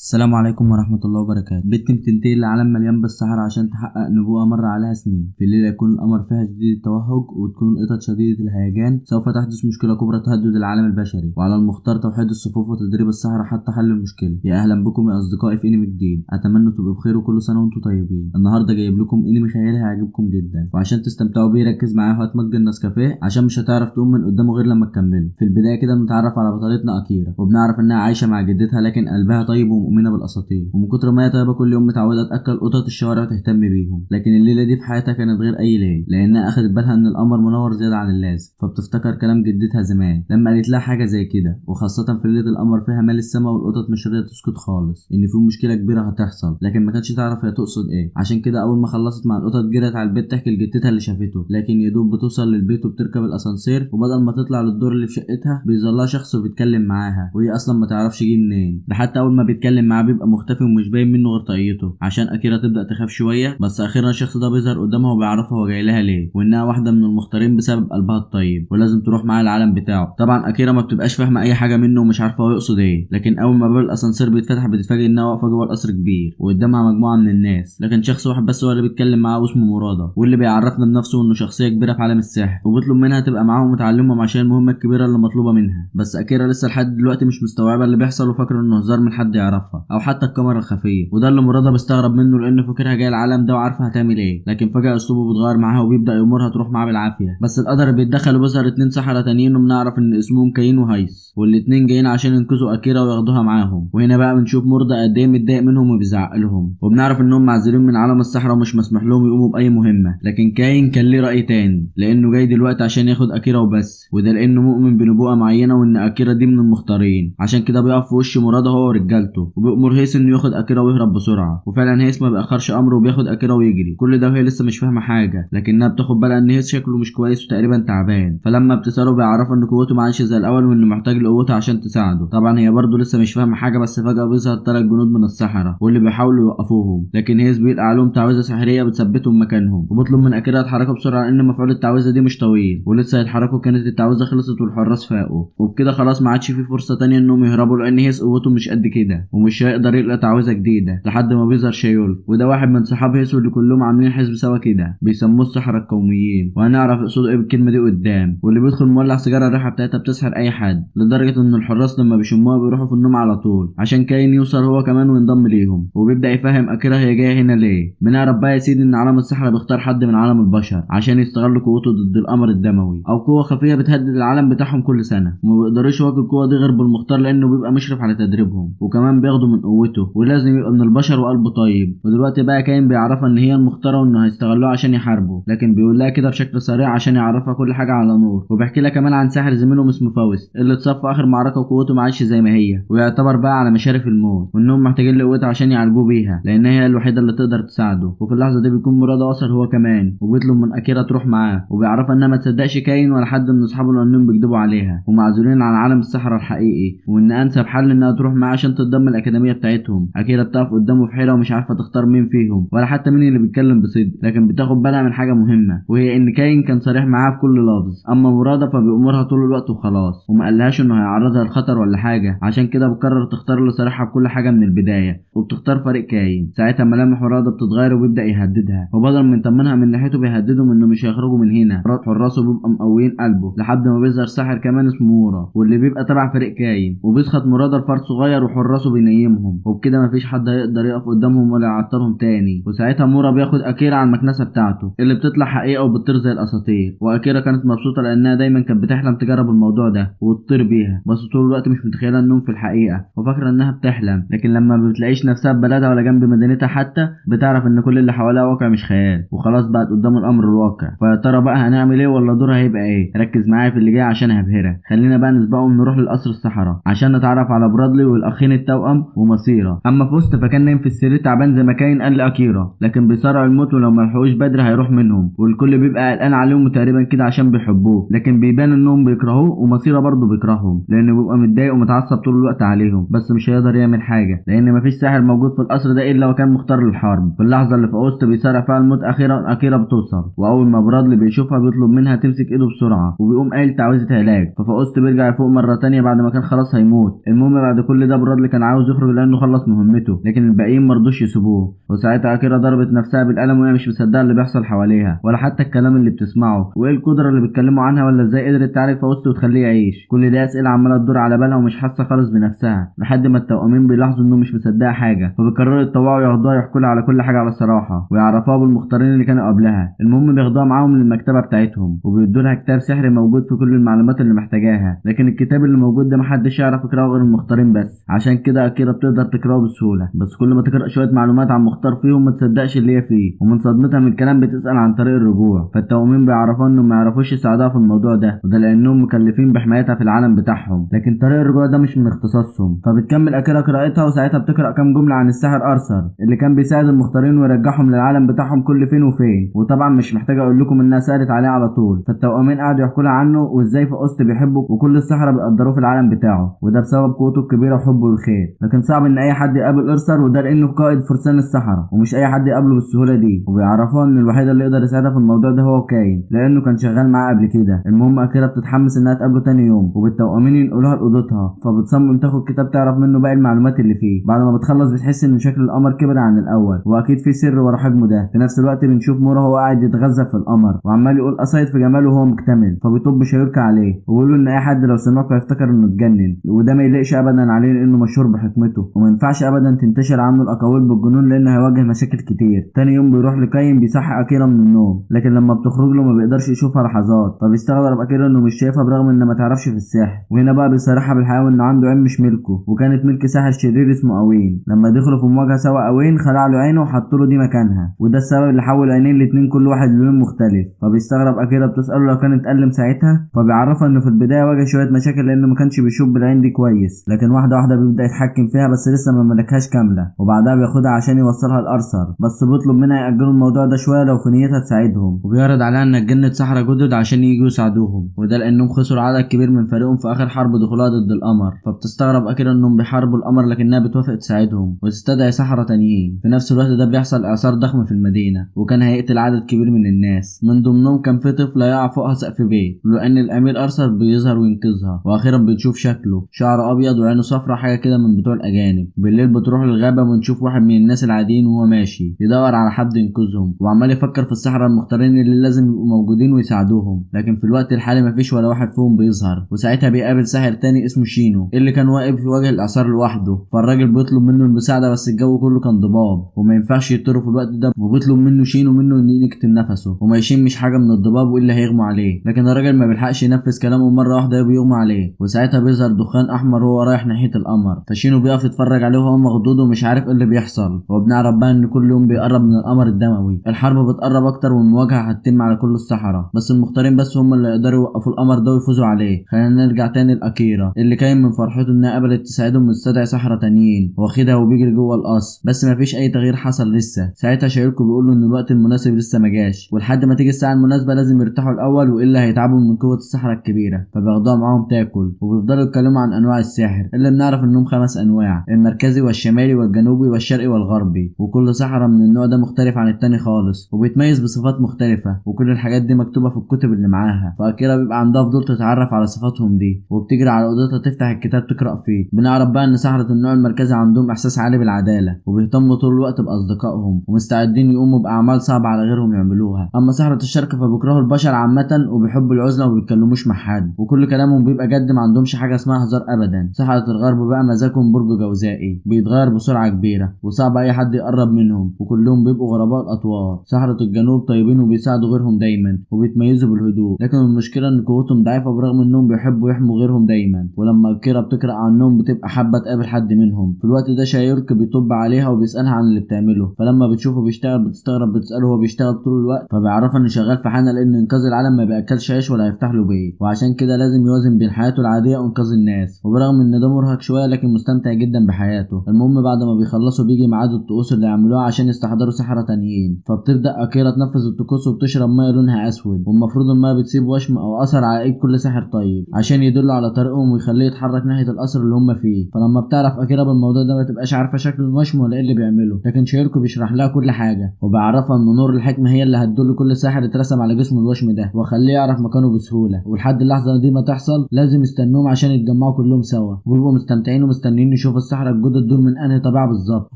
السلام عليكم ورحمة الله وبركاته. بنت بتنتقل لعالم مليان بالسحر عشان تحقق نبوءة مر عليها سنين. في الليلة يكون القمر فيها شديد التوهج وتكون القطط شديدة الهيجان. سوف تحدث مشكلة كبرى تهدد العالم البشري، وعلى المختار توحيد الصفوف وتدريب السحرة حتى حل المشكلة. يا أهلا بكم يا أصدقائي في انمي جديد. أتمنى تبقوا بخير وكل سنة وانتم طيبين. النهاردة جايب لكم انمي خيالي هيعجبكم جدا، وعشان تستمتعوا بيه ركز معايا وهات مج النسكافيه عشان مش هتعرف تقوم من قدامه غير لما تكمله. في البداية كده بنتعرف على بطلتنا أكيرا، وبنعرف إنها عايشة مع جدتها لكن قلبها طيب ومؤمنة بالأساطير، ومن كتر ما هي طيبة كل يوم متعودة تأكل قطط الشوارع وتهتم بيهم. لكن الليلة دي في حياتها كانت غير أي ليلة، لأنها أخدت بالها إن القمر منور زيادة عن اللازم، فبتفتكر كلام جدتها زمان لما قالت لها حاجة زي كده، وخاصة في ليلة القمر فيها مال السما والقطط مش راضية تسكت خالص إن في مشكلة كبيرة هتحصل، لكن ما كانتش تعرف هي تقصد إيه. عشان كده أول ما خلصت مع القطط جرت على البيت تحكي لجدتها اللي شافته، لكن يدوب بتوصل للبيت وبتركب الأسانسير، وبدل ما تطلع للدور اللي في شقتها بيظهر لها شخص وبيتكلم معاها وهي أصلا ما تعرفش جه منين. ده حتى أول ما بيتكلم معاها بيبقى مختفي ومش باين منه غير طاقيته، عشان أكيرا تبدأ تخاف شوية. بس أخيرا الشخص ده بيظهر قدامها وبيعرفها هو جاي لها ليه، وإنها واحدة من المختارين بسبب قلبها الطيب ولازم تروح معاه العالم بتاعه. طبعا أكيرا ما بتبقاش فاهمة أي حاجة منه ومش عارفة هو يقصد إيه، لكن أول ما باب الأسانسير بيتفتح بتتفاجئ إنها واقفة جوه القصر كبير وقدامها مجموعة من الناس، لكن شخص واحد بس هو اللي بيتكلم معاه واسمه مرادة، واللي بيعرفنا بنفسه إنه شخصية كبيرة في عالم السحر، وبيطلب منها تبقى معاهم وتعلمهم عشان المهمة الكبيرة اللي مطلوبة منها. بس أكيرا لسه لحد دلوقتي مش مستوعبة اللي بيحصل وفاكرة إنه هزار من حد يعرفها أو حتى الكاميرا الخفية، وده اللي مرادة بيستغرب منه لأنه فاكرها جاية العالم ده وعارفة هتعمل إيه. لكن فجأة أسلوبه بيتغير معاها وبيبدأ يأمرها تروح معاه بالعافية، بس القدر بيتدخل وبيظهر اتنين سحرة تانيين وبنعرف إن اسمهم كاين وهايس، والاتنين جايين عشان ينقذوا أكيرا وياخدوها معاهم. وهنا بقى بنشوف مرادة قد إيه متضايق منهم وبيزعق لهم، وبنعرف إنهم معزولين من عالم السحرة ومش مسموح لهم يقوموا بأي مهمة. لكن كاين كان ليه رأي تاني، لأنه جاي دلوقتي عشان ياخد أكيرا وبس، وده لأنه مؤمن بنبوءة معينة وإن أكيرا دي من المختارين. عشان كده بيقف في وش مرادة هو ورجالته وبيأمر هيس إنه ياخد أكيرا ويهرب بسرعة. وفعلا هيس ما بيأخرش أمره وبياخد أكيرا ويجري، كل ده وهي لسه مش فاهمة حاجة، لكنها بتاخد بالها إن هيس شكله مش كويس وتقريبا تعبان. فلما بتسأله بيعرفها إن قوته ما عادش زي الأول وإنه محتاج لقوتها عشان تساعده. طبعا هي برضه لسه مش فاهمة حاجة، بس فجأة بيظهر 3 جنود من السحرة واللي بيحاولوا يوقفوهم، لكن هيس بيلقى عليهم تعويذة سحرية بتثبتهم مكانهم، وبيطلب من أكيرا يتحركوا بسرعة لأن مفعول التعويذة دي مش طويل، ولسه يتحركوا كانت التعويذة خلصت والحراس فاقوا، وبكده خلاص ما عادش في فرصة تانية إنهم يهربوا لأن هيس قوته مش قد كده ومش هيقدر يلقى تعويذة جديدة لحد ما بيظهر شيول، وده واحد من صحاب هيس اللي كلهم عاملين حزب سوا كده بيسموه السحرة القوميين، وهنعرف يقصدوا ايه بالكلمة دي قدام. واللي بيدخل مولع سيجارة الريحة بتاعتها بتسحر أي حد، لدرجة إن الحراس لما بيشموها بيروحوا في النوم على طول عشان كاين يوصل هو كمان وينضم ليهم، وبيبدأ يفهم أكيرا هي جاية هنا ليه. بنعرف بقى يا سيدي إن عالم السحرة بيختار حد من عالم البشر عشان يستغلوا قوته ضد القمر الدموي أو قوة خفية بتهدد العالم بتاعهم كل سنة، وما بيقدروش يواجهوا القوة دي غير بالمختار لأنه بيبقى مشرف على تدريبهم، وكمان بياخدوا من قوته ولازم يبقى من البشر وقلبه طيب. ودلوقتي بقى كاين بيعرفها إن هي المختارة وإنه هيستغلوها عشان يحاربوا، لكن بيقول لها كده بشكل سريع عشان يعرفها كل حاجة على نور، وبيحكي لها كمان عن ساحر زميلهم اسمه فاوست اللي اتصاب في آخر معركة وقوته ما عادش زي ما هي، ويعتبر بقى على مشارف الموت، وإنهم محتاجين لقوتها عشان يعالجوه بيها لأن هي الوحيدة اللي تقدر تساعده. وفي اللحظة دي بيكون مراد وصل هو كمان وبيطلب من أكيرا تروح معاه، وبيعرفها إنها ما تصدقش كاين ولا حد من أصحابه لأنهم بيكذبوا عليها ومعزولين عن عالم السحرة الحقيقي، وإن أنسب حل إنها تروح معاه عشان تنضم الأكاديمية بتاعتهم. أكيرا بتقف قدامه في حيرة ومش عارفة تختار مين فيهم ولا حتى مين اللي بيتكلم بصدق، لكن بتاخد بالها من حاجة مهمة وهي إن كاين كان صريح معاها في كل لفظ، أما مرادة فبيأمرها طول الوقت وخلاص وما قالهاش إنه هيعرضها لخطر ولا حاجة. عشان كده بتقرر تختار اللي صريحها بكل حاجة من البداية، وبتختار فريق كاين. ساعتها ملامح مرادة بتتغير وبيبدأ يهددها، وبدل من يطمنها من ناحيته بيهددهم إنه مش هيخرجوا من هنا. حراسه بيبقى مقويين قلبه لحد ما بيظهر ساحر كمان اسمه مورا واللي بيبقى تبع فريق كاين، وبيسخط مرادة لفرد صغير وحراسه بينيمهم، وبكده مفيش حد هيقدر يقف قدامهم ولا يعطلهم تاني. وساعتها مورا بياخد أكيرا على المكنسة بتاعته اللي بتطلع حقيقة وبتطير زي الأساطير، وأكيرا كانت مبسوطة لأنها دايما كانت بتحلم تجرب الموضوع ده وتطير بيها، بس طول الوقت مش متخيلة النوم في الحقيقة وفاكرة إنها بتحلم. لكن لما بتلاقيش نفسها في بلدها ولا جنب مدينتها حتى بتعرف إن كل اللي حواليها واقع مش خيال، وخلاص بقت قدام الأمر الواقع. فيا ترى بقى هنعمل إيه ولا دورها هيبقى إيه؟ ركز معايا في اللي جاي عشان هبهرك. خلينا بقى نسبقهم نروح للقصر السحرة عشان نتعرف على برادلي والأخين التوأم ومصيرة. أما فوست فكان نايم في السرير تعبان زي ما كاين قال لأكيرا، لكن بيصارع الموت ولو ما لحقوش بدري هيروح منهم، والكل بيبقى قلقان عليهم تقريبا كده عشان بيحبوه، لكن بيبان إنهم بيكرهوه، ومصيرة برضه بيكرههم لأنه بيبقى متضايق ومتعصب طول الوقت عليهم، بس مش هيقدر يعمل حاجة لأن مفيش ساحر موجود في القصر ده إلا وكان مختار للحرب. في اللحظة اللي فوست بيصارع فيها الموت أخيرا أكيرا بتوصل، وأول ما برادلي بيشوفها بيطلب منها تمسك إيده بسرعة وبيقوم قايل تعويذة علاج، ففوست بيرجع يفوق مرة تانية بعد ما كان خلاص هيموت. المهم بعد كل ده برادلي كان عاوز يخرج لانه خلص مهمته، لكن الباقيين مرضوش يسيبوه. وساعتها اكيرا ضربت نفسها بالقلم وهي مش مصدقه اللي بيحصل حواليها ولا حتى الكلام اللي بتسمعه، وايه القدره اللي بيتكلموا عنها، ولا ازاي قدرت تعالج فاوست وتخليه يعيش. كل دي اسئله عماله تدور على بالها ومش حاسه خالص بنفسها، لحد ما التوأمين بيلاحظوا انه مش مصدقه حاجه، فبيقرروا يتطوعوا ياخدوها يحكوا لها على كل حاجه على صراحه ويعرفوها بالمختارين اللي كانوا قبلها. المهم بياخدوها معاهم للمكتبه بتاعتهم وبيدوا لها كتاب سحري موجود في كل المعلومات اللي محتاجاها، لكن الكتاب اللي موجود ده محدش يعرف يقراه غير المختارين بس، عشان كده اكيرا بتقدر تقراه بسهوله. بس كل ما تقرا شويه معلومات عن مختار فيهم ما تصدقش اللي هي فيه، ومن صدمتها من الكلام بتسال عن طريق الرجوع. فالتوأمين بيعرفوا انهم ما يعرفوش يساعدوها في الموضوع ده، وده لانهم مكلفين بحمايتها في العالم بتاعهم، لكن طريق الرجوع ده مش من اختصاصهم. فبتكمل اكيرا قراءتها وساعتها بتقرا كام جمله عن الساحر ارثر اللي كان بيساعد المختارين ويرجعهم للعالم بتاعهم كل فين وفين. وطبعا مش محتاجه اقول لكم انها سالت عليه على طول. فالتوأمين قعدوا يحكوا لها عنه وازاي فاوست بيحبه وكل السحرة بيقدروه في العالم بتاعه، وده بسبب قوته الكبيره وحبه للخير. لكن صعب ان اي حد يقابل ارثر، وده لانه قائد فرسان السحرة ومش اي حد يقابله بالسهوله دي. وبيعرفوها ان الوحيد اللي يقدر يساعدها في الموضوع ده هو كاين، لانه كان شغال معاه قبل كده. المهم اكيرا بتتحمس انها تقابله تاني يوم، وبالتوأمين ينقلوها لاوضتها، فبتصمم تاخد كتاب تعرف منه باقي المعلومات اللي فيه. بعد ما بتخلص بتحس ان شكل القمر كبر عن الاول، واكيد في سر ورا حجمه ده. في نفس الوقت بنشوف مورا وهو قاعد يتغذى في القمر وعمال يقول قصايد في جماله وهو مكتمل، فبيطب شيوركا عليه وبيقول له ان اي حد لو سمعه هيفتكر انه اتجنن، وده ما يليقش ابدا عليه لانه مشهور بحكمته، وما ينفعش ابدا تنتشر عنه الاقاويل بالجنون لانه هيواجه مشاكل كتير. تاني يوم بيروح لكاين بيصحي اكيرا من النوم، لكن لما بتخرج له ما بيقدرش يشوفها لحظات، فبيستغرب اكيرا انه مش شايفها برغم ان ما تعرفش في السحر. وهنا بقى بيصارحها بالحياه وانه عنده عين مش ملكه، وكانت ملك ساحر شرير اسمه اوين. لما دخلوا في مواجهه سوا اوين خلع له عينه وحط له دي مكانها، وده السبب اللي حول عينين الاتنين كل واحد للون مختلف. فبيستغرب اكيرا، بتساله لو كان اتألم ساعتها، فبيعرفها انه في البدايه واجه شويه مشاكل لانه ما كانش بيشوف بالعين دي كويس، لكن واحده واحده بيبدا يتحكم فيها بس لسه ما ملكهاش كامله. وبعدها بياخدها عشان يوصلها لارثر، بس بيطلب منها ياجلوا الموضوع ده شويه لو في نيتها تساعدهم، وبيعرض عليها ان تجند سحرة جدد عشان ييجوا يساعدوهم، وده لانهم خسروا عدد كبير من فريقهم في اخر حرب دخولها ضد القمر. فبتستغرب اكيرا انهم بيحاربوا القمر لكنها بتوافق تساعدهم وتستدعي سحرة تانيين. في نفس الوقت ده بيحصل اعصار ضخم في المدينه وكان هيقتل عدد كبير من الناس، من ضمنهم كان في طفله يقع فوقها سقف بيت، لان الامير ارثر بيظهر وينقذها. واخيرا بنشوف شكله، شعره ابيض وعينه صفرا حاجه كده من بتوع الاجانب. بالليل بتروح للغابه ونشوف واحد من الناس العاديين وهو ماشي يدور على حد ينقذهم، وعمال يفكر في السحرة المختارين اللي لازم يبقوا موجودين ويساعدوهم، لكن في الوقت الحالي مفيش ولا واحد فيهم بيظهر. وساعتها بيقابل ساحر تاني اسمه شينو اللي كان واقف في وجه الاعصار لوحده، فالراجل بيطلب منه المساعده بس الجو كله كان ضباب وما ينفعش يطيروا في الوقت ده، وبيطلب منه شينو انه يكتم نفسه وما يشمش حاجه من الضباب والا هيغمى عليه، لكن الراجل ما بيلحقش ينفذ كلامه مره واحده بيغمى عليه. وساعتها بيظهر دخان احمر وهو رايح ناحيه القمر، فشينو بيقف يتفرج عليه وهو مخضوض ومش عارف ايه اللي بيحصل. وبنعرف بقى ان كل يوم بيقرب من القمر الدموي، الحرب بتقرب اكتر والمواجهه هتتم على كل السحرة، بس المختارين بس هم اللي يقدروا يوقفوا القمر ده ويفوزوا عليه. خلينا نرجع تاني لاكيرا اللي كان من فرحته انها قبلت تساعدهم وتستدعي سحرة تانيين، واخدها وبيجري جوه القصر، بس مفيش اي تغيير حصل لسه. ساعتها شايلكو بيقول له ان الوقت المناسب لسه ما جاش، ولحد ما تيجي الساعه المناسبه لازم يرتاحوا الاول والا هيتعبوا من قوه السحرة الكبيره. فبياخدوها معاهم تاكل وبيفضلوا يتكلموا عن انواع السحر اللي بنعرف انهم 5 انواع: المركزي والشمالي والجنوبي والشرقي والغربي، وكل سحرة من النوع ده مختلف عن التاني خالص وبيتميز بصفات مختلفه، وكل الحاجات دي مكتوبه في الكتب اللي معاها. فاكيرا بيبقى عندها فضول تتعرف على صفاتهم دي وبتجري على اوضتها تفتح الكتاب تقرا فيه. بنعرف بقى ان سحرة النوع المركزي عندهم احساس عالي بالعداله وبيهتموا طول الوقت باصدقائهم ومستعدين يقوموا باعمال صعبه على غيرهم يعملوها. اما سحرة الشرق فبيكرهوا البشر عامه وبيحبوا العزله وما بيتكلموش مع حد، وكل كلامهم بيبقى جد، ما عندهمش حاجه اسمها هزار ابدا. سحرة الغرب بقى مزاجهم برج جوزائي بيتغير بسرعه كبيره وصعب اي حد يقرب منهم، وكلهم بيبقوا غرباء الاطوار. سحرة الجنوب طيبين وبيساعدوا غيرهم دايما وبيتميزوا بالهدوء، لكن المشكله ان قوتهم ضعيفه برغم انهم بيحبوا يحموا غيرهم دايما. ولما كيرا بتقرا عنهم بتبقى حابه تقابل حد منهم. في الوقت ده شايورك بيطب عليها وبيسالها عن اللي بتعمله، فلما بتشوفه بيشتغل بتستغرب، بتساله هو بيشتغل طول الوقت، فبيعرفها انه شغال في حانه لان انقاذ العالم ما بياكلش عيش ولا هيفتح له بيت، وعشان كده لازم يوازن بين حياته العاديه وانقاذ الناس. وبرغم ان ده مرهق شويه لكن مستمتع جدا بحياته. المهم بعد ما بيخلصوا بيجي ميعاد الطقوس اللي يعملوها عشان يستحضروا سحرة تانيين، فبتبدا اكيرا تنفذ الطقوس وبتشرب ميه لونها اسود، والمفروض الميه بتسيب وشم او اثر على ايد كل ساحر طيب عشان يدل على طريقهم ويخليه يتحرك ناحيه القصر اللي هم فيه. فلما بتعرف اكيرا بالموضوع ده ما تبقاش عارفه شكل الوشم ولا ايه اللي بيعمله، لكن شيركو بيشرح لها كل حاجه وبيعرفها ان نور الحكمه هي اللي هتدل كل ساحر اترسم على جسم الوشم ده وخليه يعرف مكانه بسهوله. ولحد اللحظه دي ما تحصل لازم يستنوهم عشان يتجمعوا كلهم سوا وبيبقوا مستمتعين ومستنيين يشوف السحرة الجدد دول من انهي طبيعة بالظبط.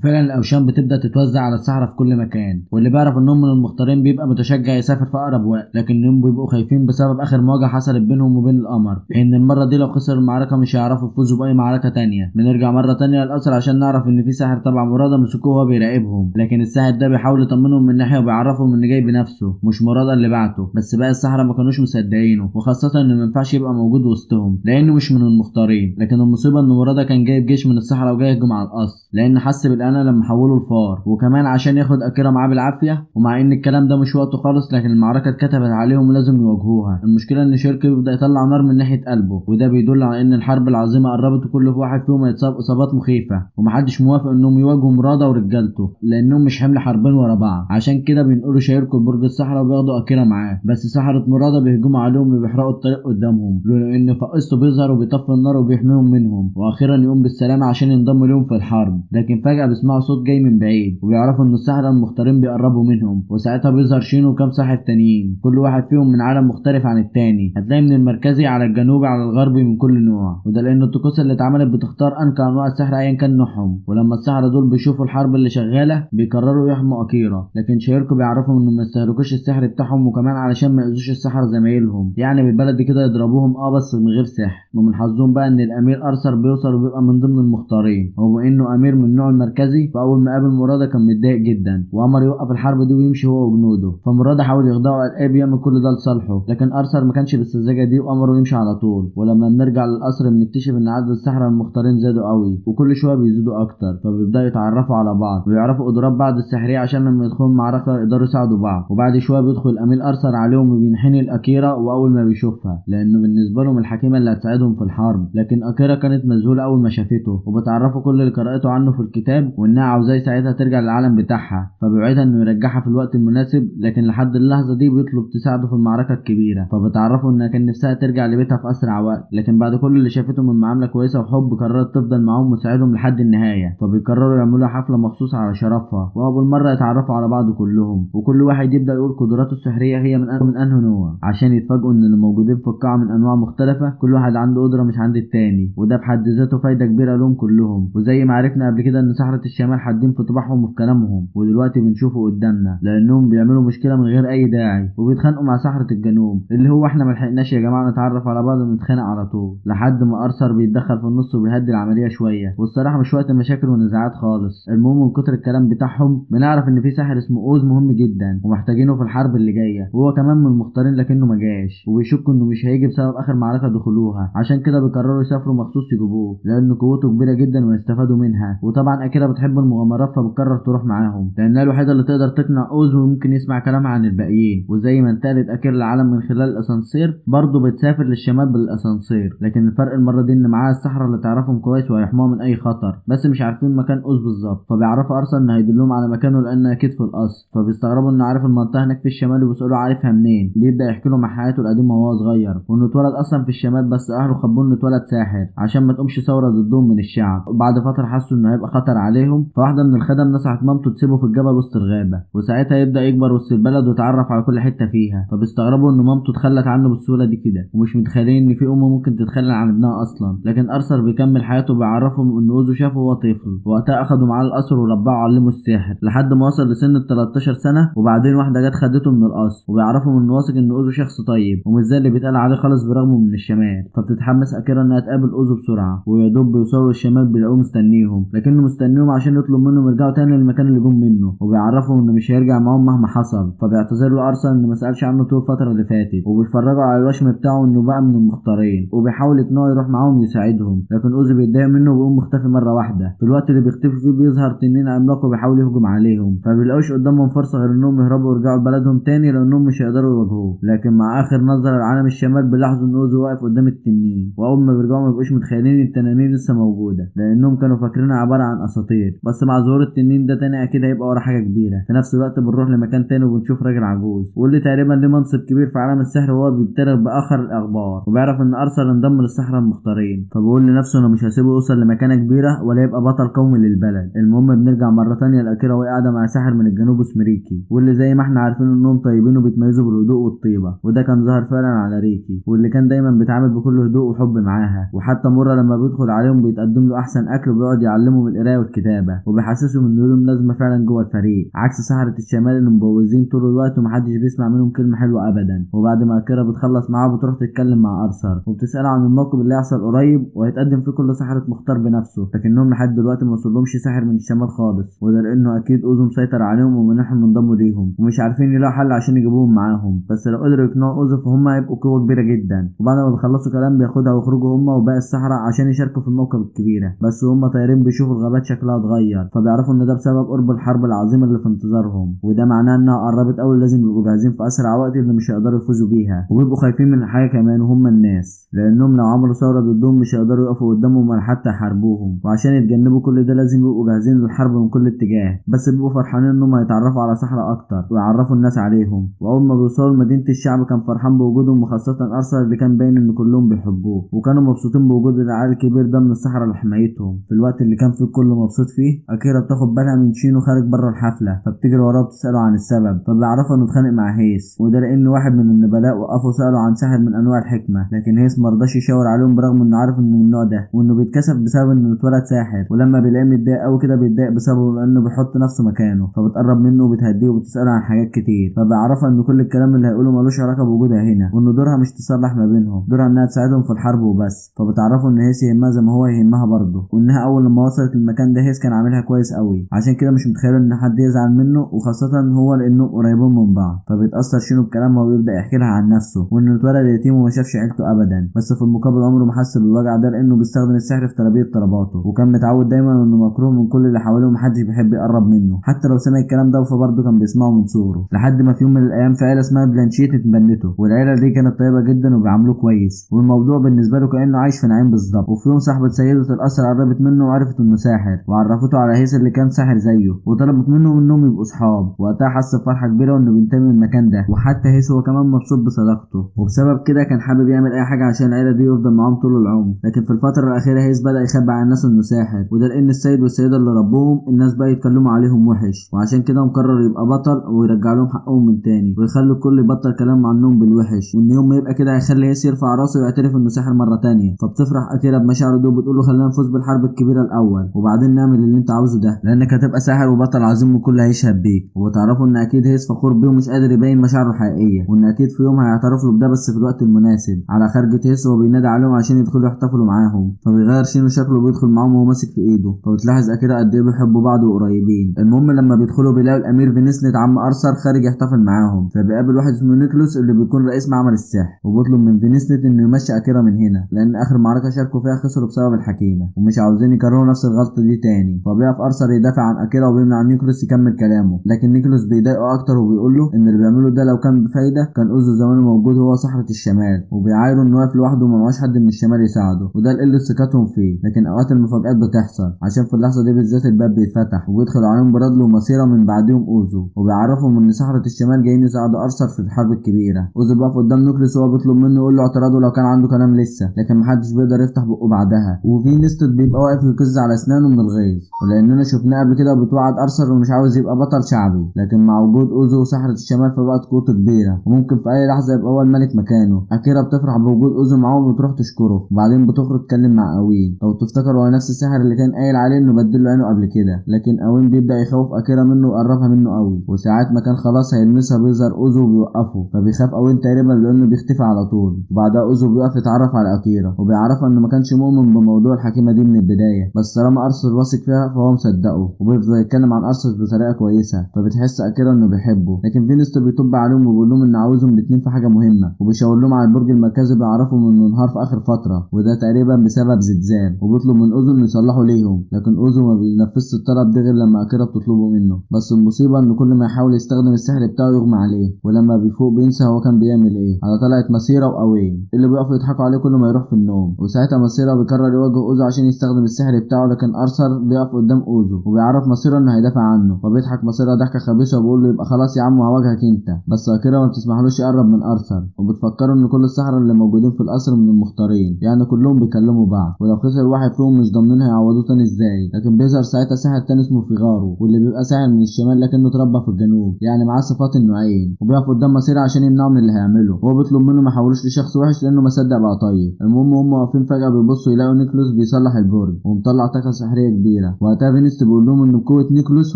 فعلا الاوشام بتبدا تتوزع على السحرة في كل مكان، واللي بيعرف انهم من المختارين بيبقى متشجع يسافر في اقرب وقت، لكنهم بيبقوا خايفين بسبب اخر مواجهة حصلت بينهم وبين القمر، لان المرة دي لو خسر المعركة مش هيعرفوا يفوزوا باي معركة تانية. بنرجع مرة تانية للقصر عشان نعرف ان في ساحر تبع مرادة مسكوه وهو بيراقبهم، لكن الساحر ده بيحاول يطمنهم من ناحية وبيعرفهم ان جاي بنفسه مش مرادة اللي بعته. بس باقي السحرة ما كانوش مصدقينه، وخاصة انه ما ينفعش يبقى موجود وسطهم لانه مش من المختارين. لكن المصيبة ان مرادة كان جايب جيش من السحرة وجاي يهجم على القصر، لان حس بالأنا لما حولوا الفار، وكمان عشان ياخد أكيرا معاه بالعافية. ومع ان الكلام ده مش وقته خالص، لكن المعركة اتكتبت عليهم ولازم يواجهوها. المشكلة ان شيركي بيبدأ يطلع نار من ناحية قلبه، وده بيدل على ان الحرب العظيمة قربت وكل واحد فيهم هيتصاب اصابات مخيفة، ومحدش موافق انهم يواجهوا مرادة ورجالته لانهم مش حمل حربين ورا بعض. عشان كده بينقلوا شيركو لبرج الصحراء وبياخدوا أكيرا معاه، بس سحرة مرادة بيهجموا عليهم وبيحرقوا الطريق قدامهم، لولا ان فقسطو بيظهر وبيطفي النار وبيحميهم منهم، واخيرا يقوم بالسلامة عشان ينضموا لهم في الحرب. لكن فجأة بيسمعوا صوت جاي من بعيد وبيعرفوا ان السحرة المختارين بيقربوا منهم، وساعتها بيظهر شينو وكام ساحر تانيين كل واحد فيهم من عالم مختلف عن التاني. هتلاقي من المركزي على الجنوبي على الغربي من كل نوع، وده لان الطقوس اللي اتعملت بتختار انكى انواع السحر ايا كان نوعهم. ولما السحرة دول بيشوفوا الحرب اللي شغالة بيقرروا يحموا أكيرا، لكن شيركو بيعرفهم انهم ما يستهلكوش السحر بتاعهم، وكمان علشان ما يأذوش السحرة زمايلهم، يعني بالبلد كده يضربوهم بس من غير سحر. ومن حظهم بقى ان الامير ارثر بيوصل وبيبقى من ضمن المختارين، وبما انه امير من النوع المركزي فاول ما قابل مرادة كان متضايق جدا وامر يوقف الحرب دي ويمشي هو وجنوده. فمرادة حاول يخدعه وقال ايه بيعمل كل ده لصالحه، لكن ارثر ما كانش بالسذاجة دي وامره يمشي على طول. ولما بنرجع للقصر بنكتشف ان عدد السحرة المختارين زادوا قوي وكل شوية بيزيدوا اكتر، فبيبداوا يتعرفوا على بعض ويعرفوا قدرات بعض السحرية عشان لما يدخلوا المعركة يقدروا يساعدوا بعض. وبعد شوية بيدخل الامير ارثر عليهم وبينحني لاكيرا، واول ما بيشوفها لانه بالنسبة لهم الحكيمة اللي هتساعدهم في الحرب، لكن أكيرا كانت مذهولة أول ما شافته، وبتعرفه كل اللي قرأته عنه في الكتاب وإنها عاوزاه يساعدها ترجع للعالم بتاعها، فبيوعدها إنه يرجعها في الوقت المناسب. لكن لحد اللحظة دي بيطلب تساعده في المعركة الكبيرة، فبتعرفه إنها كان نفسها ترجع لبيتها في أسرع وقت، لكن بعد كل اللي شافته من معاملة كويسة وحب قررت تفضل معاهم وتساعدهم لحد النهاية. فبيقرروا يعملوا حفلة مخصوص على شرفها، وأول مرة يتعرفوا على بعض كلهم، وكل واحد يبدأ يقول قدراته السحرية هي من أنه نوع، عشان يتفاجئوا إن اللي موجودين في القاعة من أنواع مختلفة، كل واحد عنده قدرة مش عند التاني، وده بحد ذاته فايدة كبيرة لهم كلهم. وزي ما عرفنا قبل كده ان سحرة الشمال حادين في طباعهم وفي كلامهم، ودلوقتي بنشوفه قدامنا لانهم بيعملوا مشكلة من غير اي داعي وبيتخانقوا مع سحرة الجنوب، اللي هو احنا ملحقناش يا جماعة نتعرف على بعض ونتخانق على طول، لحد ما ارثر بيتدخل في النص وبيهدي العملية شوية. والصراحة مش وقت مشاكل ونزاعات خالص. المهم من كتر الكلام بتاعهم بنعرف ان في ساحر اسمه اوز مهم جدا ومحتاجينه في الحرب اللي جاية، وهو كمان من المختارين لكنه ما جاش، وبيشكوا انه مش هيجي بسبب اخر معركة دخلوها، عشان كده بيقرروا يسافروا مخصوص يجيبوه لان قوته كبيره جدا ويستفادوا منها. وطبعا اكيرا بتحب المغامرات فبتقرر تروح معاهم لانها الوحيده اللي تقدر تقنع اوز وممكن يسمع كلامها عن الباقيين. وزي ما انتقلت اكيرا العالم من خلال الاسانسير برضه بتسافر للشمال بالاسانسير، لكن الفرق المره دي ان معاها السحره اللي تعرفهم كويس وهيحموها من اي خطر، بس مش عارفين مكان اوز بالظبط. فبيعرفوا ارثر ان هيدلهم على مكانه لان اكيد في القصر، فبيستغربوا انه عارف المنطقه هناك في الشمال وبيسالوا عارفها منين. بيبدا يحكي لهم عن حياته القديمه وهو صغير، وانه اتولد اصلا في الشمال بس اهله خبوه انه اتولد ساحر عشان ما تقومش ثوره ضدهم من الشعب. وبعد فتره حسوا انه هيبقى خطر عليهم، فواحده من الخدم نصحت مامته تسيبه في الجبل وسط الغابه، وساعتها يبدا يكبر وسط البلد ويتعرف على كل حته فيها. فبيستغربوا ان مامته تخلت عنه بالسهوله دي كده، ومش متخيلين ان في ام ممكن تتخلى عن ابنها اصلا. لكن ارثر بيكمل حياته وبيعرفهم ان اوزو شافه وهو طفل، وقتها اخدوا معاه القصر وربعه وعلمه السحر لحد ما وصل لسن ال 13 سنه، وبعدين واحده جت خدته من القصر، وبيعرفهم انه واثق ان اوزو شخص طيب ومش زي اللي بيتقال عليه خالص برغمه من الشمال. فبتتحمس اكيرا انها تقابل اوزو بسرعه، ويا دوب بيوصلوا للشمال بيلاقوه مستنيهم، لكنه مستنيهم عشان يطلب منهم يرجعوا تاني للمكان اللي جم منه، وبيعرفهم انه مش هيرجع معاهم مهما حصل. فبيعتذر له ارثر انه ما سالش عنه طول الفتره اللي فاتت، وبيفرجوا على الوشم بتاعه انه بقى من المختارين، وبيحاول يقنعه يروح معاهم يساعدهم. لكن اوزو بيتضايق منه وبيقوم مختفي مره واحده. في الوقت اللي بيختفي فيه بيظهر تنين عملاق وبيحاول يهجم عليهم، فبيلاقوش قدامهم فرصه غير انهم يهربوا ويرجعوا لبلدهم تاني لانهم مش هيقدروا يواجهوه. لكن مع اخر نظره لعالم الشمال بيلاحظوا ان اوزو واقف قدام التنين، واول ما بيرجعوا ما بيبقوش متخيلين التنانين لسه موجوده لانهم كانوا فاكرينها عباره عن اساطير. بس مع ظهور التنين ده تاني اكيد هيبقى ورا حاجه كبيره. في نفس الوقت بنروح لمكان تاني وبنشوف راجل عجوز واللي تقريبا ليه منصب كبير في عالم السحر، وهو بيبتلغ باخر الاخبار، وبيعرف ان ارثر انضم للسحرة المختارين، فبيقول لنفسه انه مش هيسيبه يوصل لمكانه كبيره ولا يبقى بطل قومي للبلد. المهم بنرجع مره تانية لاكيرا وهي قاعده مع ساحر من الجنوب اسمه ريكي، واللي زي ما احنا عارفين انهم طيبين وبيتميزوا بالهدوء والطيبه، وده كان ظاهر فعلا على ريكي، واللي كان دايما بيتعامل بكل هدوء وحب معاها. وحتى مره لما بيدخل عليهم بيتقدم وبيقدم له احسن اكل وبيقعد يعلمهم القرايه والكتابه وبيحسسهم ان لهم لازمه فعلا جوه الفريق، عكس سحرة الشمال اللي مبوظين طول الوقت ومحدش بيسمع منهم كلمه حلوه ابدا. وبعد ما اكيرا بتخلص معاه بتروح تتكلم مع ارثر وبتساله عن الموقف اللي هيحصل قريب وهيتقدم فيه كل سحرة مختار بنفسه، لكنهم لحد دلوقتي ما وصلهمش ساحر من الشمال خالص، وده لانه اكيد اوزو مسيطر عليهم ومنعهم ينضموا ليهم ومش عارفين يلاقوا حل عشان يجيبوهم معاهم. بس لو قدروا يقنعوا اوزو فهم هيبقوا قوه كبيره جدا. وبعد ما بيخلصوا كلام بياخدها ويخرجوا هم وباقي السحرة عشان يشاركوا في الموقف الكبيره، بس هم طايرين بيشوفوا الغابات شكلها اتغير، فبيعرفوا ان ده بسبب قرب الحرب العظيمه اللي في انتظارهم، وده معناه انها قربت قوي، لازم يبقوا جاهزين في اسرع وقت اللي مش هيقدروا يفوزوا بيها. وبيبقوا خايفين من الحاجه كمان وهم الناس، لانهم لو عملوا ثوره ضدهم مش هيقدروا يقفوا قدامهم ولا حتى يحاربوهم، وعشان يتجنبوا كل ده لازم يبقوا جاهزين للحرب من كل اتجاه. بس بيبقوا فرحانين انهم هيتعرفوا على سحرة اكتر ويعرفوا الناس عليهم. واول ما بيوصلوا لمدينه الشعب كان فرحان بوجودهم، وخاصه ارثر اللي كان باين ان كلهم بيحبوه، وكانوا مبسوطين بوجود العيال الكبير ده من السحرة لحمايتهم. في الوقت اللي كان فيه الكل مبسوط فيه، اكيرا بتاخد بالها من شينو خارج بره الحفله، فبتجري وراه وبتساله عن السبب، فبيعرفوا انه اتخانق مع هيس، وده لان واحد من النبلاء وقفوا سالوا عن ساحر من انواع الحكمه، لكن هيس مرضاش يشاور عليهم برغم انه عارف انه من النوع ده وانه بيتكسف بسبب انه اتولد ساحر، ولما بيلاقيه متضايق قوي كده بيتضايق بسببه لانه بيحط نفسه مكانه، فبتقرب منه وبتهديه وبتساله عن حاجات كتير، فبيعرفها ان كل الكلام اللي هيقوله ملوش علاقه بوجودها هنا، وان دورها مش تصلح ما بينهم، دورها انها تساعدهم في الحرب وبس. فبتعرفوا ان هيس يهمها زي ما هو يهمها برضه، وانها اول لما وصلت المكان ده هيس كان عاملها كويس قوي، عشان كده مش متخيله ان حد يزعل منه، وخاصه هو لانهم قريبين من بعض. فبيتاثر شينو بكلامها وبيبدا يحكي لها عن نفسه وانه اتولد يتيم وما شافش عيلته ابدا، بس في المقابل عمره ما حس بالوجع ده لانه بيستخدم السحر في تلبيه طلباته، وكان متعود دايما انه مكروه من كل اللي حواليه ومحدش بيحب يقرب منه، حتى لو سمع الكلام ده فبرضه كان بيسمعه من صغره. لحد ما في يوم من الايام في عيله اسمها بلانشيت اتبنته، والعيله دي كانت طيبه جدا وبيعاملوه كويس، والموضوع بالنسبه له كانه عايش في نعيم بالظبط. وفي يوم صاحبه سيده القصر قربت منه وعرفت انه ساحر، وعرفته على هيس اللي كان ساحر زيه، وطلبت منهم انهم يبقوا صحاب. وقتها حس بفرحه كبيره وانه بينتمي للمكان ده، وحتى هيس هو كمان مبسوط بصداقته، وبسبب كده كان حابب يعمل اي حاجه عشان العيله دي يفضل معاهم طول العمر. لكن في الفتره الاخيره هيس بدا يخبي عن الناس انه ساحر، وده لان السيد والسيده اللي ربوهم الناس بقى يتكلموا عليهم وحش، وعشان كده مقرر يبقى بطل ويرجع لهم حقهم من تاني، ويخلوا الكل يبطل كلام عنهم بالوحش، وان يوم ما يبقى كده هيخلي هيس يرفع راسه ويعترف انه ساحر مره تانيه. فبتفرح اكيرا بمشاعره دي وبتقول له خلينا نفوز بالحرب الكبيره الاول وبعدين نعمل اللي انت عاوزه ده، لانك هتبقى ساحر وبطل عظيم وكل هيشهد بيك. وبتعرفوا ان اكيد هيس فخور بيه ومش قادر يبين مشاعره الحقيقيه، وان اكيد في يوم هيعترف له بده بس في الوقت المناسب. على خارجة هيس هو بينادي عليهم عشان يدخلوا يحتفلوا معاهم، فبيغير شينو شكله وبيدخل معاهم وهو ماسك في ايده، فبتلاحظ اكيرا قد ايه بيحبوا بعض وقريبين. المهم لما بيدخلوا بيلاقوا الامير فينيسلت عم ارثر خارج يحتفل معاهم، فبيقابل واحد اسمه نيكلوس اللي بيكون رئيس معمل السحر، وبيطلب من فينيسلت انه يمشي اكيرا من هنا لان اخر معركه شاركوا فيها خسروا بسبب الحكيمه ومش عاوزين يكرروا نفس الغلطه دي تاني. فبيقف ارثر يدافع عن اكيرا وبيمنع نيكلوس يكمل كلامه، لكن نيكلوس بيضايقه اكتر وبيقول له ان اللي بيعمله ده لو كان بفايده كان اوزو زمانه موجود هو سحرة الشمال، وبيعايره انه واقف لوحده وما معهوش حد من الشمال يساعده، وده لقله ثقتهم فيه. لكن اوقات المفاجآت بتحصل، عشان في اللحظه دي بالذات الباب بيتفتح وبيدخل عليهم برادلو ومسيره من بعدهم اوزو، وبيعرفهم ان سحرة الشمال جايين يساعدوا ارثر في الحرب الكبيره. اوزو بيقف قدام نيكلوس وهو بيطلب منه يقول له اعتراضه لو كان عنده كلام لسه، لكن محدش بيقدر يفتح بقه بعدها. وفي نستد بيبقى واقف يكز على اسنانه من الغيظ، ولاننا شفناه قبل كده وبتوعد ارثر ومش عاوز يبقى بطل شعبي، لكن مع وجود اوزو وسحرة الشمال فبقت قوته كبيره وممكن في اي لحظه يبقى هو الملك مكانه. اكيرا بتفرح بوجود اوزو معاهم وتروح تشكره، وبعدين بتخرج تتكلم مع اوين. لو تفتكر هو نفس الساحر اللي كان قايل عليه انه بدل له عينه قبل كده، لكن اوين بيبدا يخوف اكيرا منه ويقربها منه قوي، وساعات ما كان خلاص هيلمسها بيظهر اوزو وبيوقفه، فبيخاف اوين تقريبا لانه بيختفي على طول. وبعدها اوزو بيقف يتعرف على اكيرا وبيعرفها انه ما كانش مؤمن بموضوع الحكيمه دي من البدايه، بس طالما ارثر واثق فيها فهو مصدقه، وبيفضل يتكلم عن ارثر بطريقه كويسه، فبتحس اكيرا انه بيحبه. لكن فينيستو بيطب عليهم وبيقول لهم ان عاوزهم الاثنين في حاجه مهمه، وبيشاور لهم على البرج المركزي بيعرفهم انه انهار في اخر فتره وده تقريبا بسبب زلزال، وبيطلب من اوزو انه يصلحه ليهم، لكن اوزو ما بينفذش الطلب ده غير لما اكيرا بتطلبه منه. بس المصيبه ان كل ما يحاول يستخدم السحر بتاعه يغمى عليه، ولما بيفوق بينسى هو كان بيعمل ايه. على طلعت مسيره واوين اللي بيقفوا يضحكوا عليه كل ما يروح في النوم، وساعتها مسيره بيقرر يواجه اوزو عشان يستخدم السحر بتاعه، لكن ارثر بيقف قدام اوزو وبيعرف مسيره انه هيدافع عنه، فبيضحك مسيره ضحكه خبيثه وبيقول له يبقى خلاص يا عم هواجهك انت. بس اكيرا ما بتسمحلوش يقرب من ارثر، وبتفكره ان كل السحرة اللي موجودين في القصر من المختارين، يعني كلهم بيكلموا بعض، ولو خسر واحد فيهم مش ضامنين هيعوضوه تاني ازاي. لكن بيظهر ساعتها ساحر تاني اسمه فيغارو، واللي بيبقى ساحر من الشمال لكنه اتربى في الجنوب، يعني معاه صفات النوعين، وبيقف قدام مسيرة عشان يمنعه من اللي هيعمله، وهو بيطلب منه ما يحولوش لشخص وحش لانه ما صدق بقى طيب. المهم هم واقفين فجأة بيبصوا يلاقوا نيكلوس بيصلح البرج ومطلع طاقه سحريه كبيره. وقتها فينيس بيقول لهم ان بقوه نيكولوس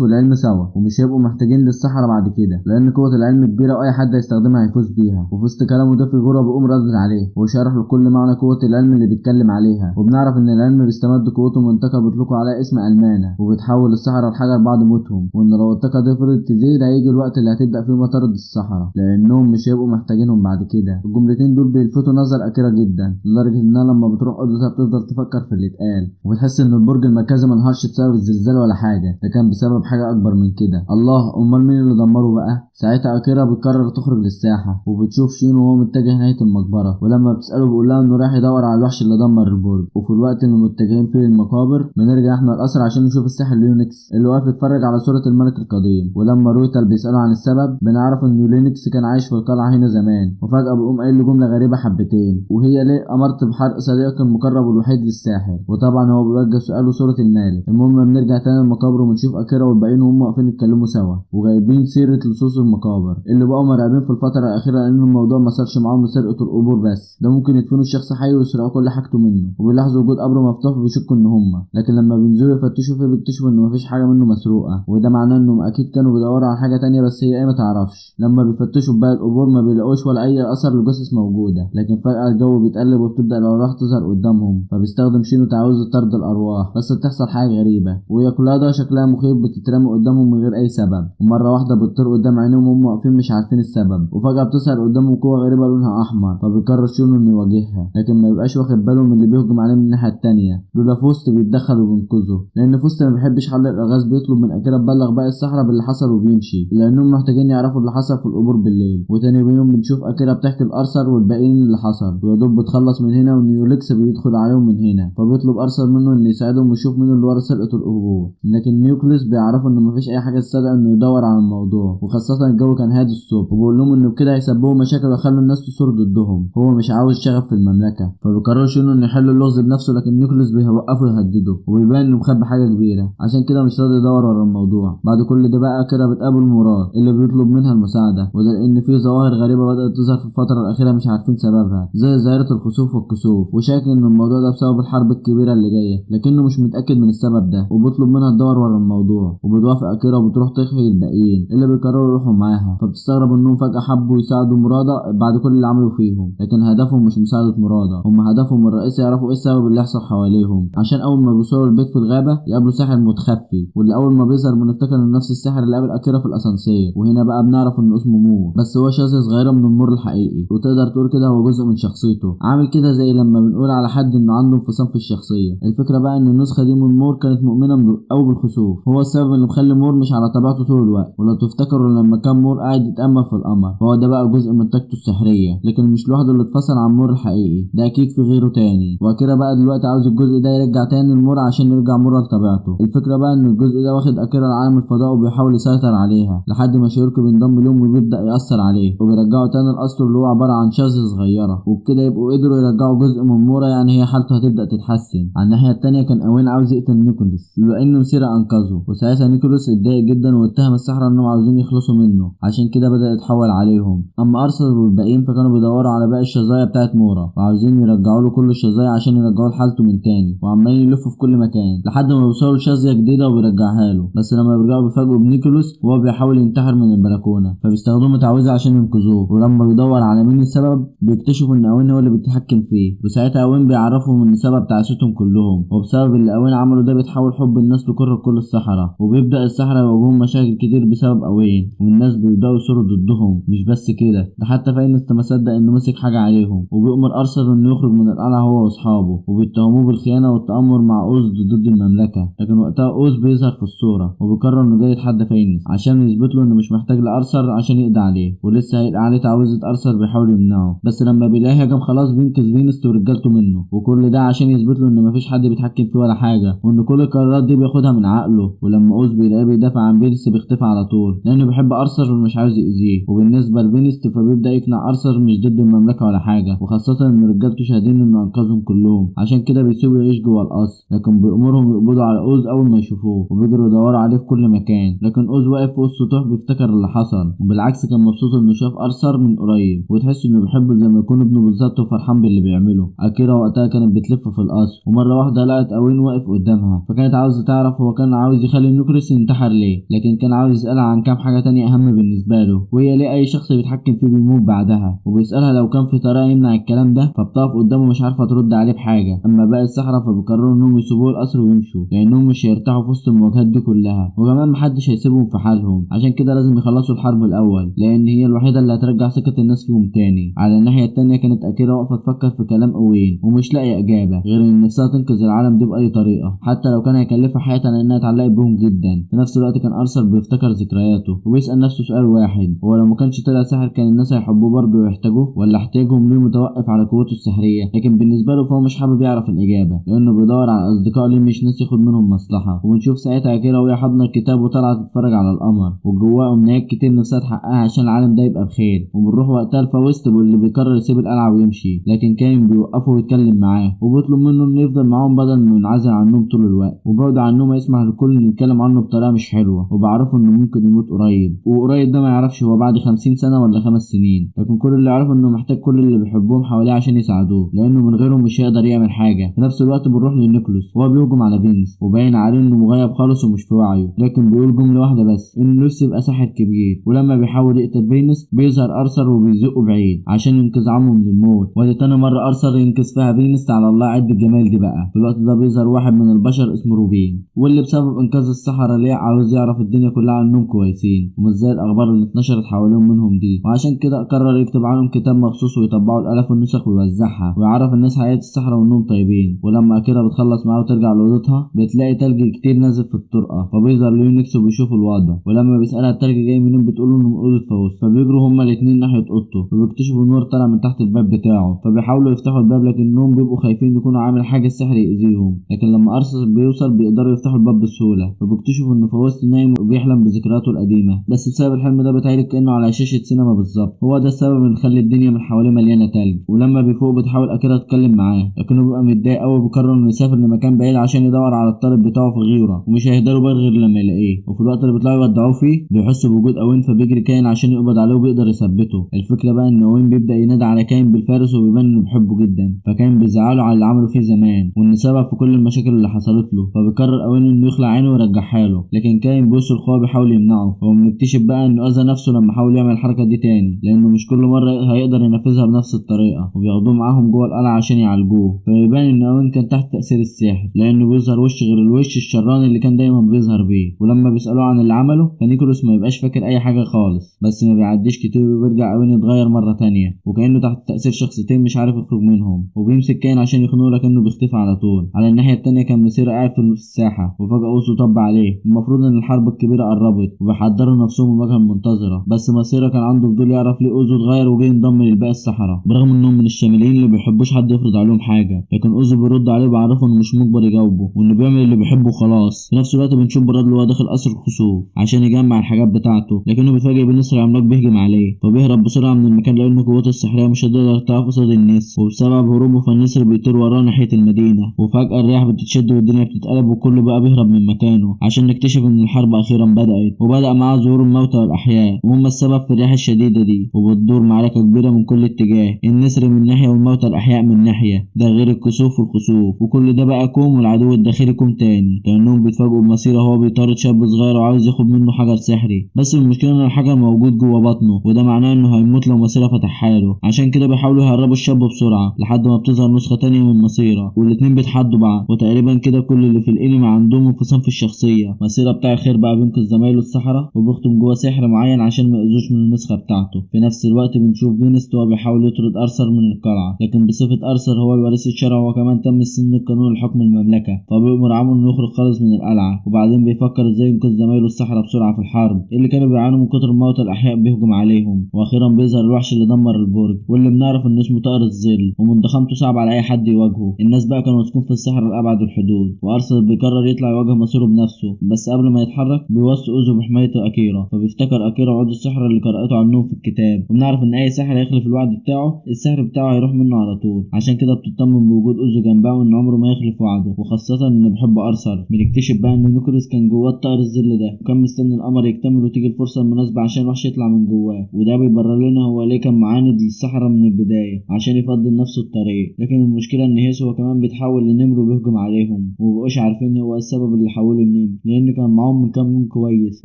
والعلم سوا ومش هيبقوا محتاجين للصحراء بعد كده، لان قوه العلم كبيره واي حد هيستخدمها هيفوز بيها. وفي وسط كلامه ده فيغورا بيقوم ردد عليه وشرح لكل معنى قوه العلم اللي بيتكلم عليها. وبنعرف ان العلم بيستمد قوته من طاقه بيطلقوا عليها اسم المانه وبتحول الصحراء لحجر بعد موتهم، وان لو الطاقه دي فضلت تزيد هيجي الوقت اللي هتبدا فيه مطارد الصحراء لانهم مش هيبقوا محتاجينهم بعد كده. الجملتين دول بيلفتوا نظر اكيرا جدا لدرجه انها لما بتروح اوضتها بتفضل تفكر في اللي اتقال، وبتحس ان البرج المركزي منهارش بسبب الزلزال ولا حاجه، ده كان بسبب حاجه اكبر من كده. الله، امال مين اللي دمره بقى؟ ساعتها اكيرا بتقرر تخرج للساحه وبتشوف شينو وهو متجه ناحيه المقبره، ولما بتساله بيقول لها انه رايح يدور على الوحش اللي دمر البرج. وفي الوقت اللي متجهين فيه المقابر بنرجع احنا القصر عشان نشوف الساحر ليونكس اللي واقف يتفرج على صوره الملك القديم. ولما رويتال بيساله عن السبب بنعرف ان ليونكس كان عايش في القلعه هنا زمان، وفجاه بيقوم قايل له جمله غريبه حبتين، وهي ليه امرت بحرق صديقك المقرب الوحيد للساحر. وطبعا هو بيوجه سؤاله صوره المالك. المهم بنرجع تاني المقابر وبنشوف اكيرا والباقيين وهم واقفين يتكلموا سوا وجايبين سيره لصوص المقابر اللي بقوا مرعبين في الفتره الاخيره لان الموضوع ما صارش معاهم لسرقه القبور بس، ده ممكن يدفنوا الشخص حي ويسرقوا كل حاجته منه. وبيلاحظوا وجود قبر مفتوح وبيشكوا ان هم، لكن لما بينزلوا يفتشوا فيه بيكتشفوا ان مفيش حاجه منه مسروقه، وده معناه انهم اكيد كانوا بيدوروا على حاجه تانية بس هي ايه ما تعرفش. لما بيفتشوا باقي القبور ما بيلاقوش ولا اي اثر لجثث موجوده، لكن فجاه الجو بيتقلب وبتبدا الارواح تظهر قدامهم، فبيستخدم شينو تعويذه طرد الارواح. بس بتحصل حاجه غريبه وهي كلها ده شكلها مخيف بتترمي قدامهم من غير اي سبب، ومره واحده بتطير قدام عينيهم وهم واقفين مش عارفين السبب، وفجاه بتظهر قدامهم قوه غريبه لونها احمر، فبيقرر شينو انه يواجهها لكن ما يبقاش واخد باله من اللي بيهجم عليه من الناحيه التانيه. لولا فوست بيتدخل وبينقذه لان فوست ما بيحبش حل الالغاز، بيطلب من اكيرا تبلغ باقي الصحراء باللي حصل وبيمشي لانهم محتاجين يعرفوا اللي حصل في القبور بالليل. وتاني يوم بنشوف اكيرا بتحكي لارثر والباقيين اللي حصل، ويا دوب بتخلص من هنا ونيوليكس بيدخل عليهم من هنا، فبيطلب ارثر منه انه يساعدهم ويشوف مين اللي ورا سرقه القبور. لكن نيوكليس بيعرفوا ان مفيش اي حاجه تستدعي انه يدور على الموضوع، وخاصه الجو كان هادي الصبح، وبيقول لهم انه بكده هيسببوا مشاكل ويخلوا الناس تصور ضدهم. هو مش عاوز شغف في المملكه، فبيقرروا شنو انه يحل اللغز بنفسه، لكن نيوكليس بيوقفه يهدده وبيبان انه مخبي حاجه كبيره عشان كده مش راضي يدور ورا الموضوع. بعد كل ده بقى كده بتقابل مراد اللي بيطلب منها المساعده، وده لان في ظواهر غريبه بدات تظهر في الفتره الاخيره مش عارفين سببها زي ظاهره الخسوف والكسوف، وشاكك ان الموضوع ده بسبب الحرب الكبيره اللي جايه لكنه مش متاكد من السبب ده، وبيطلب منها تدور ورا الموضوع. وبتوافق اكيرا وبتروح تخفي الباقيين اللي بيقرروا يروحوا معاها، فبتستغرب انهم فجاه حبوا يساعدوا مراده بعد كل اللي عملوا فيهم، لكن هدفهم مش مساعده مراده، هم هدفهم الرئيسي يعرفوا ايه السبب اللي يحصل حواليهم، عشان اول ما بيوصلوا البيت في الغابه يقابلوا ساحر متخفي، واللي اول ما بيظهر بنفتكر انه نفس الساحر اللي قابل اكيرا في الاسانسير. وهنا بقى بنعرف انه اسمه مور، بس هو شاذة صغيره من المور الحقيقي، وتقدر تقول كده هو جزء من شخصيته، عامل كده زي لما بنقول على حد انه عنده انفصام في الشخصيه. الفكره بقى ان النسخه دي من مور كانت مؤمنه او بالخسوف، هو السبب اللي مخلي مور مش على طبيعته طول الوقت. ولو تفتكروا لما كان مور قاعد يتامل في القمر، فهو ده بقى جزء من طاقته السحريه، لكن مش لوحده اللي اتفصل عن مور الحقيقي، ده اكيد في غيره تاني. واكيرا بقى دلوقتي عاوز الجزء ده يرجع تاني لمور عشان يرجع مور لطبيعته. الفكره بقى ان الجزء ده واخد اكيرا لعالم الفضاء وبيحاول يسيطر عليها لحد ما شيوركو بينضم لهم وبيبدا ياثر عليه، وبيرجعوا تاني الاسطول اللي هو عباره عن شاذة صغيره، وبكده يبقوا قدروا يرجعوا جزء من مورا، يعني هي حالته هتبدا تتحسن. على الناحيه التانيه كان اوين عاوز يقتل نيكولاس لانه مسيرة انقذه، وساعتها نيكولاس اتضايق جدا واتهم السحرة انهم عاوزين يخلصوا منه، عشان كده بدا يتحول عليهم. اما ارثر والباقيين فكانوا بيدوروا على باقي الشظايا بتاعت مورا وعاوزين يرجعوا له كل الشظايا عشان يرجعوا لحالته من تاني، وعمالين يلفوا في كل مكان لحد ما بيوصلوا لشظيه جديده وبيرجعها له. بس لما بيرجعوا بيفاجئوا بنيكولاس وهو بيحاول ينتحر من البلكونه، فبيستخدموا تعويذه عشان ينقذوه. ولما بيدور على مين السبب بيكتشفوا ان اوين هو اللي بيتحكم فيه، وساعتها اوين بيعرفهم ان سبب تعاستهم كلهم، وبسبب اللي اوين عمله ده بيتحول حب الناس لكره كل الصحراء، وبيبدا السحرة يواجهون مشاكل كتير بسبب اوين، والناس بيبداوا يصوروا ضدهم. مش بس كده، ده حتى فاينس ما صدق انه مسك حاجه عليهم، وبيأمر ارثر انه يخرج من القلعه هو واصحابه، وبيتهموه بالخيانه والتآمر مع اوز ضد المملكه. لكن وقتها اوز بيظهر في الصوره وبيقرر انه جاي يتحدى فاينس عشان يثبت له انه مش محتاج لارثر عشان يقضي عليه، ولسه هيلقى عليه تعويذه ارثر بيحاول يمنعه، بس لما بيلاقيه هجم خلاص بينقذ فينس ورجالته منه، وكل ده عشان يثبت له ان مفيش حد بيتحكم فيه ولا حاجه، وان كل القرارات دي بياخدها من عقله. ولما اوز بيلاقيه بيدافع عن فينس بيختفي على طول لانه بيحب ارثر ومش عاوز يأذيه. وبالنسبه لفينس فبيبدا يقنع ارثر مش ضد المملكه ولا حاجه، وخاصه ان رجالته شاهدين انه انقذهم كلهم، عشان كده بيسيبوا يعيش جوه القصر، لكن بيأمرهم يقبضوا على اوز اول ما يشوفوه، وبيجروا يدوروا عليه في كل مكان. لكن اوز واقف فوق السطوح بيفتكر اللي حصل، وبالعكس كان مبسوط انه شاف ارثر من قريب، وتحس انه بيحبه زي ما يكون ابنه بالظبط وفرحان باللي بيعمله. اكيرا وقتها كانت بتلف في القصر، ومره واحده لقت اوين واقف قدامها، فكانت عاوزه تعرف هو كان عاوز يخلي نيكولس ينتحر ليه، لكن كان عاوز يسالها عن كام حاجه تانية اهم بالنسبه له، وهي ليه اي شخص بيتحكم فيه بيموت بعدها، وبيسالها لو كان في طريقه يمنع الكلام ده، فبتقف قدامه مش عارفه ترد عليه بحاجه. اما باقي السحرة فبيقرروا انهم يسيبوه القصر ويمشوا، لانهم مش هيرتاحوا في وسط المواجهات دي كلها، وكمان محدش هيسيبهم في حالهم، عشان كده لازم يخلصوا الحرب الاول، لان هي الوحيده اللي هترجع ثقه الناس فيهم تاني. على الناحيه التانية كانت اكيرا واقفه تفكر في كلام اوين ومش لاقيه اجابه غير ان نفسها تنقذ العالم دي باي طريقه، حتى لو كان هيكلفها حياتها لانها اتعلقت بهم جدا. في نفس الوقت كان ارثر بيفتكر ذكرياته وبيسال نفسه سؤال واحد، هو لو ما كانش طلع ساحر كان الناس هيحبوه برضه ويحتاجوه، ولا احتياجهم ليه متوقف على قوته السحريه؟ لكن بالنسبه له فهو مش حابب يعرف الاجابه، لانه بيدور على اصدقاء ليه مش ناس ياخد منهم مصلحه. وبنشوف ساعتها اكيرا وهي حاضنه الكتاب وطالعه تتفرج على القمر، وجواها امنيات كتير نفسها تحققها عشان العالم ده يبقى بخير. وبنروح وقتها لفاوست واللي بيقرر يسيب القلعه ويمشي، لكن كاين بيوقفه ويتكلم معاه وبيطلب منه انه يفضل معاهم بدل ما ينعزل عنهم طول الوقت، وبعد عنهم يسمح للكل انه يتكلم عنه بطريقه مش حلوه، وبعرفه انه ممكن يموت قريب، وقريب ده ما يعرفش هو بعد 50 سنه ولا 5 سنين، لكن كل اللي يعرفه انه محتاج كل اللي بيحبهم حواليه عشان يساعدوه، لانه من غيرهم مش هيقدر يعمل حاجه. في نفس الوقت بنروح لنيكولوس وهو بيهجم على فينس، وباين عليه انه مغيب خالص ومش في وعيه، لكن بيقول جمله واحده بس، انه نفسه يبقى ساحر كبير. ولما بيحاول يقتل فينس بيظهر ارثر وبيزقه بعيد عشان ينقذ عمه من الموت، ودي تاني مره ارثر ينقذ فيها فينس. على الله عد الجمال دي بقى. في الوقت ده بيظهر واحد من البشر اسمه روبين، واللي بسبب انقاذ السحرة ليه عاوز يعرف الدنيا كلها عنهم كويسين ومش زي الاخبار اللي اتنشرت حواليهم منهم دي، وعشان كده قرر يكتب عنهم كتاب مخصوص ويطبعه الالاف النسخ ويوزعها ويعرف الناس حقيقة السحرة وانهم طيبين. ولما اكيرا بتخلص معاه وترجع لاوضتها بتلاقي تلج كتير نازل في الطرقه، فبيظهر ليونكس وبيشوف الوضع، ولما بيسالها التلج جاي منين بتقول انه من اوضه فاوست، فبيجروا هما الاتنين ناحيه اوضته وبيكتشفوا نور طالع من تحت الباب بتاعه، فبيحاولوا يفتحوا الباب لكنهم بيبقوا خايفين يكونوا عامل حاجه السحر يأذيهم، لكن لما ارثر بيوصل بيقدروا يفتحوا الباب بسهوله، وبيكتشفوا ان فاوست نايم وبيحلم بذكرياته القديمه، بس بسبب الحلم ده بيتهيأ كانه على شاشه سينما بالظبط. هو ده السبب اللي خلى الدنيا من حواليه مليانه تلج. ولما بيفوق بتحاول اكيرا تتكلم معاه، لكنه بيبقى متضايق قوي وبيقرر انه يسافر لمكان بعيد عشان يدور على الطالب بتاعه في غيره، ومش هيهدروا بال غير لما يلاقيه. وفي الوقت اللي بيطلعوا يودعوه فيه بيحس بوجود اوين، فبيجري كاين عشان يقبض عليه وبيقدر يثبته. الفكره بقى ان اوين بيبدا ينادي على كاين بالفارس وبيبان انه بيحبه جدا، فكاين بيزعله على اللي عمله فيه زمان وان سبب في كل المشاكل اللي حصلت له، فبيقرر اوين انه يخلع عينه ويرجعها له، لكن كاين بيوصل قوي بيحاول يمنعه، وبنكتشف بقى انه اذى نفسه لما حاول يعمل الحركه دي تاني، لانه مش كل مره هيقدر ينفذها بنفس الطريقه، وبياخدوه معاهم جوه القلعه عشان يعالجوه. فيبان ان اوين كان تحت تاثير السحر، لانه بيظهر وش غير الوش الشراني اللي كان دايما بيظهر بيه. ولما بيسالوه عن اللي عمله فنيكولوس ما يبقاش فاكر اي حاجه خالص، بس ما بيعديش كتير وبيرجع اوين يتغير مره تانية، وكانه تحت تاثير شخصيتين مش عارف يخرج منهم، وبيمسك كاين عشان يخنقه لكنه بيختفي على طول. على الناحيه التانية كان مسيرة قاعد في الساحه، وفجاه اوسو طب عليه. المفروض ان الحرب الكبيره قربت وبيحضروا نفسهم المواجهه المنتظره، بس مسيرة كان عنده فضول يعرف ليه اوزو اتغير وجه ينضم للباقي السحرة، برغم انهم من الشاملين اللي بيحبوش حد يفرض عليهم حاجه، لكن اوزو بيرد عليه وبيعرفه انه مش مجبر يجاوبه وانه بيعمل اللي بيحبه خلاص. في نفس الوقت بنشوف برادلي وهو داخل قصر الخسوف عشان يجمع الحاجات بتاعته، لكنه بيفاجئ بنسر عملاق بيهجم عليه، فبيهرب بسرعه من المكان لانه قوته السحريه مش هتقدر تقف قصاد النسر، وبسبب هروبه فالنسر بيطير وراه ناحيه المدينه، وفجاه الرياح بتتشد والدنيا بتتقلب وكله بقى بيهرب من مكانه عشان نكتشف ان الحرب اخيرا بدات، وبدا معاها ظهور الموتى والاحياء وهم السبب في الرياح الشديده دي، وبتدور معركه كبيره من كل اتجاه، النسر من ناحيه والموتى الاحياء من ناحيه، ده غير الكسوف والخسوف، وكل ده بقى كوم والعدو الداخلي كوم تاني، لانهم بيتفاجئوا بمصيره هو بيطارد شاب صغير وعاوز ياخد منه حجر سحري، بس المشكله ان الحجر موجود جوه بطنه، وده معناه انه هيموت لو مصيره فتحها له، عشان كده بيحاولوا يهربوا الشاب بسرعه لحد ما بتظهر نسخه تانية من مصيره، والاتنين بيتحدوا بعض، وتقريبا كده كل اللي في الانمي عندهم انفصام في الشخصيه. مصيره بتاع الخير بقى بينقذ زمايله السحره وبيختم جوه سحر معين عشان ما يأذوش من النسخه بتاعته. في نفس الوقت بنشوف فينس وهو بيحاول يطرد ارثر من القلعه، لكن بصفه ارثر هو الوارث الشرعي وكمان تم السن القانوني لحكم المملكه، فبيأمر عمه انه يخرج خالص من القلعه، وبعدين بيفكر ازاي ينقذ زمايله السحره بسرعه في الحرب اللي كانوا بيعانوا من كتر الموتى الاحياء بيهجم عليهم. واخيرا بيظهر الوحش اللي دمر البرج واللي بنعرف انه اسمه طائر الظل، ومن ضخامته صعب على اي حد يواجهه. الناس بقى كانوا واثقين في السحر لابعد الحدود، وارثر بيقرر يطلع يواجه مصيره بنفسه، بس قبل ما يتحرك بيوصي اوزو بحمايه اكيرا، فبيفتكر اكيرا وعود السحر اللي قرأته عنهم في الكتاب، وبنعرف ان اي ساحر هيخلف الوعد بتاعه السحر بتاعه هيروح منه على طول، عشان كده بتطمن بوجود اوزو جنبها وان عمره ما يخلف وعده، وخاصه انه بيحب ارثر. بنكتشف بقى ان نيكولوس كان جواه الطائر الظل ده، وكان مستني القمر يكتمل وتيجي الفرصه المناسبه عشان الوحش يطلع من جواه، وده بيبرر لنا هو ليه كان معاند للسحرة من البدايه عشان يفضل نفسه الطريق. لكن المشكله ان هيسو هيس هو كمان بيتحول لنمر وبيهجم عليهم، ومبقوش عارفين هو السبب اللي حوله لنمر، لان كان معاهم من كام يوم كويس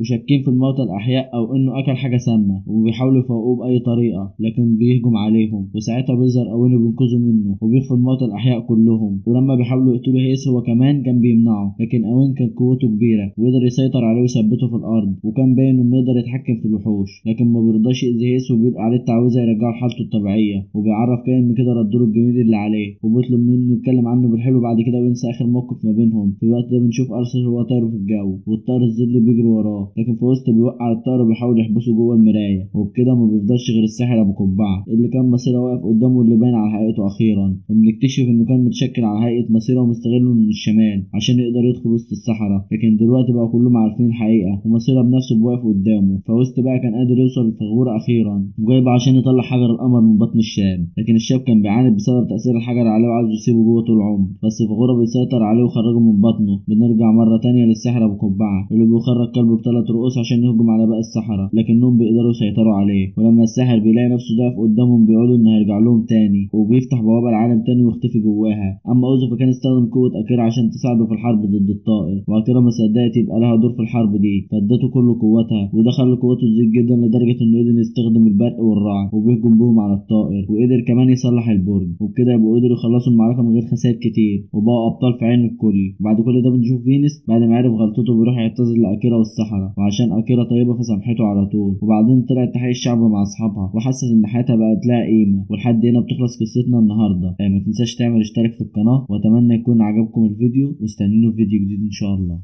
وشاكين في الموتى الاحياء او انه اكل حاجه سامه، وبيحاولوا يفوقوه باي طريقه لكن بيهجم عليهم، وساعتها بيظهر اوينو بينقذوا منه وبيخفي الموتى الاحياء كلهم. ولما بيحاولوا يقتلوا هيس هو كمان كان بيمنعه، لكن اوين كان قوته كبيره وقدر يسيطر عليه ويثبته في الارض، وكان باين انه يقدر يتحكم في الوحوش، لكن ما بيرضاش يأذي هيس وبيلقى عليه التعويذه يرجعه لحالته الطبيعيه، وبيعرف كان ان كده ردله الجميل اللي عليه، وبيطلب منه يتكلم عنه بالحلو بعد كده وينسى اخر موقف ما بينهم. في الوقت ده بنشوف ارثر وهو طاير في الجو، والطائر الظل بيجري وراه، لكن في وسط بيوقع الطائر وبيحاول يحبسه جوه المرايه، وبكده ما بيفضلش غير الساحر ابو قبعه اللي كان مصيره واقف قدامه اللي باين على حقيقته اخيرا. وبنكتشف انه كان متشكل على هيئه مصيره ومستغله من الشمال عشان يقدر يدخل وسط الصحراء، لكن دلوقتي بقى كلهم عارفين الحقيقه ومصيره بنفسه واقف قدامه. فوسط بقى كان قادر يوصل للفغوره اخيرا وجايبه عشان يطلع حجر القمر من بطن الشاب، لكن الشاب كان بيعاني بسبب تاثير الحجر عليه وعايز يسيبه جوه طول العمر، بس فغوره بيسيطر عليه وخرجه من بطنه. بنرجع مره تانية للساحر ابو قبعه اللي بيخرج كلبه ب3 رؤوس عشان يهجم على باقي السحرة، لكنهم بيقدروا يسيطروا عليه. ولما الساحر بيلاقي نفسه ضعف قدامهم بيقولوا انه هيرجع لهم تاني، وبيفتح بوابه العالم تاني ويختفي جواها. اما اوزو فكان استخدم قوه اكيرا عشان تساعده في الحرب ضد الطائر، واكيرا ما صدقت يبقى لها دور في الحرب دي، فادته كل قوتها، وده خلى قوته تزيد جدا لدرجه انه قدر يستخدم البرق والرعد وبيهجم بهم على الطائر، وقدر كمان يصلح البرج، وبكده يبقوا قدروا يخلصوا المعركه من غير خسائر كتير وبقوا ابطال في عين الكل. وبعد كل ده بنشوف فينيس بعد ما عرف غلطته بيروح يعتذر لاكيرا والسحرة، وعشان اكيرا طيبه فسامحته على طول. وبعدين طلعت تحيي الشعب مع اصحابها وحست ان حياتها بقت لها قيمه. ولحد هنا بتخلص قصتنا النهارده. ما تنساش تعمل اشتراك في القناه، واتمنى يكون عجبكم الفيديو، واستنوني في فيديو جديد ان شاء الله.